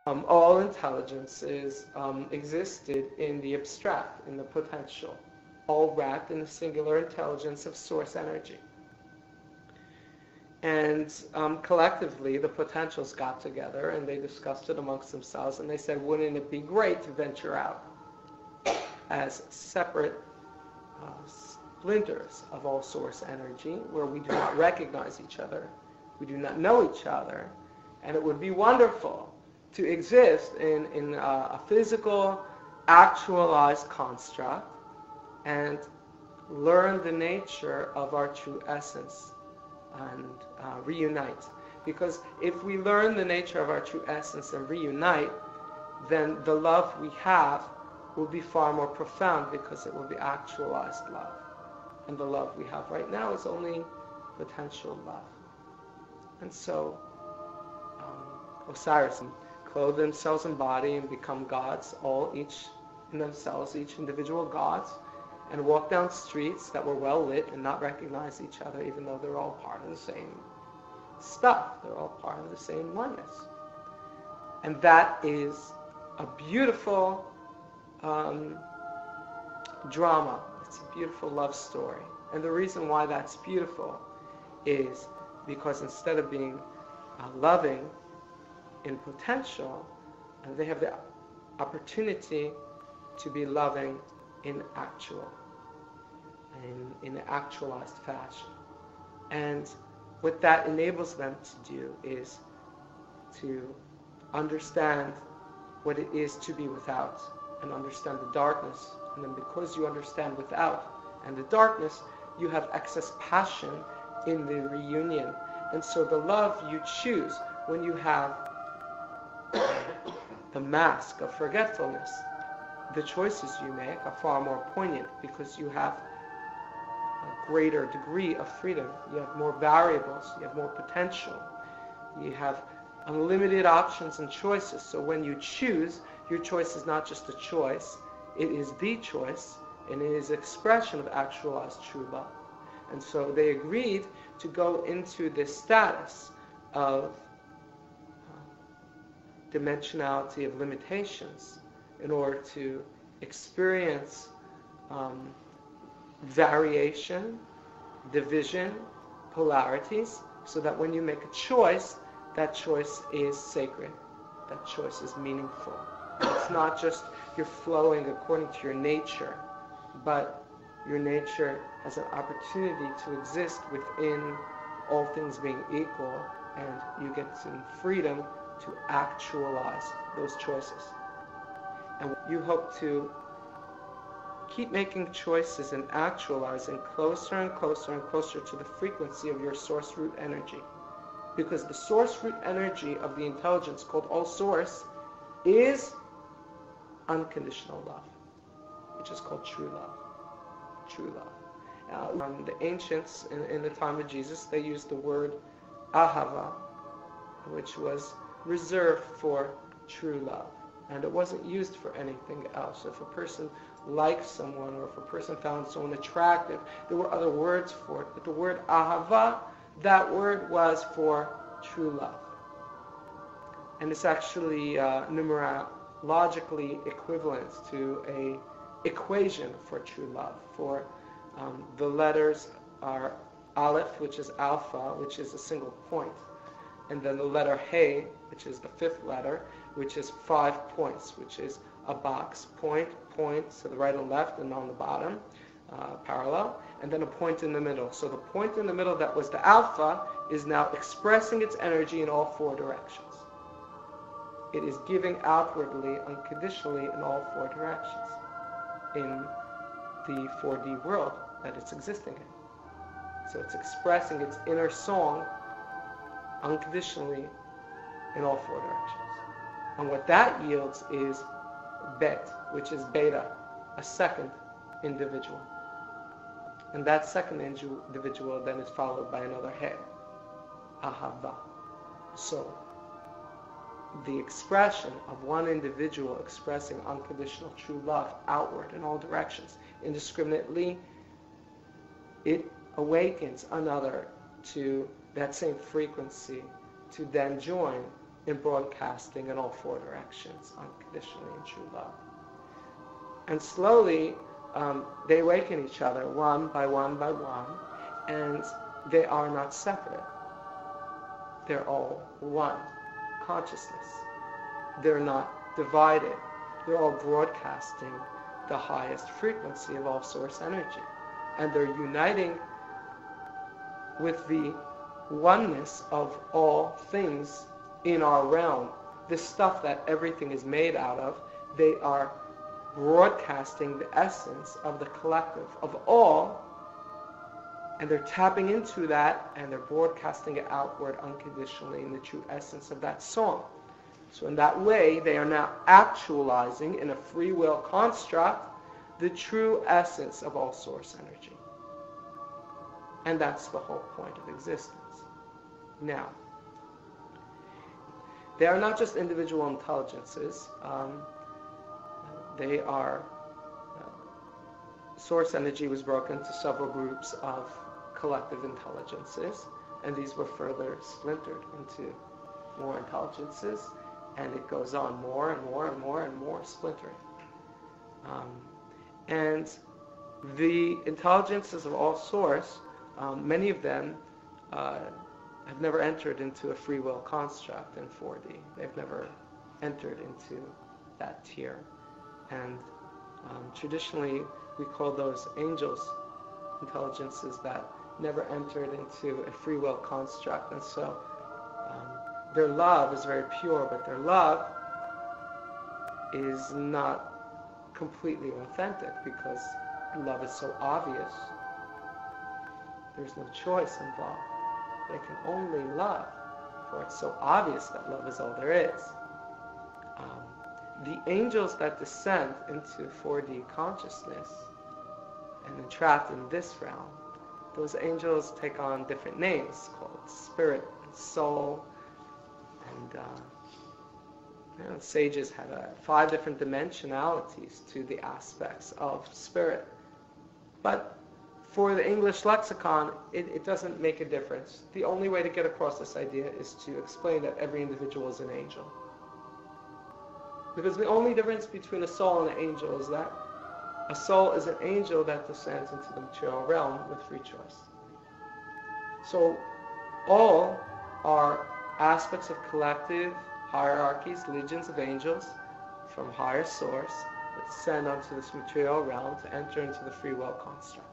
All intelligences existed in the abstract, in the potential, all wrapped in the singular intelligence of source energy. And collectively, the potentials got together and they discussed it amongst themselves, and they said, wouldn't it be great to venture out as separate splinters of all source energy, where we do not recognize each other, we do not know each other, and it would be wonderful to exist in a physical, actualized construct and learn the nature of our true essence and reunite. Because if we learn the nature of our true essence and reunite, then the love we have will be far more profound, because it will be actualized love. And the love we have right now is only potential love. And so Osiris clothe themselves in body and become gods, all each in themselves, each individual gods, and walk down streets that were well lit and not recognize each other, even though they're all part of the same stuff. They're all part of the same oneness. And that is a beautiful drama. It's a beautiful love story. And the reason why that's beautiful is because instead of being loving in potential, they have the opportunity to be loving in actual, in an actualized fashion. And what that enables them to do is to understand what it is to be without, and understand the darkness. And then because you understand without and the darkness, you have excess passion in the reunion. And so the love you choose when you have the mask of forgetfulness, the choices you make are far more poignant, because you have a greater degree of freedom. You have more variables, you have more potential, you have unlimited options and choices. So when you choose, your choice is not just a choice, it is the choice, and it is expression of actualized true love. And so they agreed to go into this status of dimensionality of limitations in order to experience variation, division, polarities, so that when you make a choice, that choice is sacred, that choice is meaningful. It's not just you're flowing according to your nature, but your nature has an opportunity to exist within all things being equal, and you get some freedom to actualize those choices. And you hope to keep making choices and actualizing closer and closer and closer to the frequency of your source root energy. Because the source root energy of the intelligence called all source is unconditional love, which is called true love. True love. The ancients in the time of Jesus, they used the word ahava, which was reserved for true love, and it wasn't used for anything else. If a person liked someone, or if a person found someone attractive, there were other words for it, but the word ahava, that word was for true love. And it's actually numerologically equivalent to a equation for true love. For the letters are aleph, which is alpha, which is a single point, and then the letter He, which is the fifth letter, which is 5 points, which is a box, point, point, to the right and left, and on the bottom, parallel, and then a point in the middle. So the point in the middle that was the alpha is now expressing its energy in all 4 directions. It is giving outwardly, unconditionally, in all 4 directions, in the 4D world that it's existing in. So it's expressing its inner song unconditionally in all 4 directions. And what that yields is Bet, which is beta, a second individual. And that second individual then is followed by another He, ahava. So the expression of one individual expressing unconditional true love outward in all directions, indiscriminately, it awakens another to that same frequency, to then join in broadcasting in all four directions, unconditionally in true love. And slowly, they awaken each other one by one by one, and they are not separate. They're all one consciousness. They're not divided. They're all broadcasting the highest frequency of all source energy. And they're uniting with the oneness of all things in our realm. This stuff that everything is made out of, they are broadcasting the essence of the collective, of all, and they're tapping into that, and they're broadcasting it outward unconditionally in the true essence of that song. So in that way, they are now actualizing in a free will construct the true essence of all source energy. And that's the whole point of existence. Now, they are not just individual intelligences. They are, source energy was broken into several groups of collective intelligences, and these were further splintered into more intelligences, and it goes on more and more and more and more splintering. And the intelligences of all source, many of them have never entered into a free will construct in 4D. They've never entered into that tier. And traditionally, we call those angels, intelligences that never entered into a free will construct. And so their love is very pure, but their love is not completely authentic because love is so obvious. There's no choice involved. They can only love, for it's so obvious that love is all there is. The angels that descend into 4D consciousness and entrapped in this realm, those angels take on different names called spirit and soul, and sages had 5 different dimensionalities to the aspects of spirit. But for the English lexicon, it doesn't make a difference. The only way to get across this idea is to explain that every individual is an angel. Because the only difference between a soul and an angel is that a soul is an angel that descends into the material realm with free choice. So all are aspects of collective hierarchies, legions of angels from higher source that descend onto this material realm to enter into the free will construct.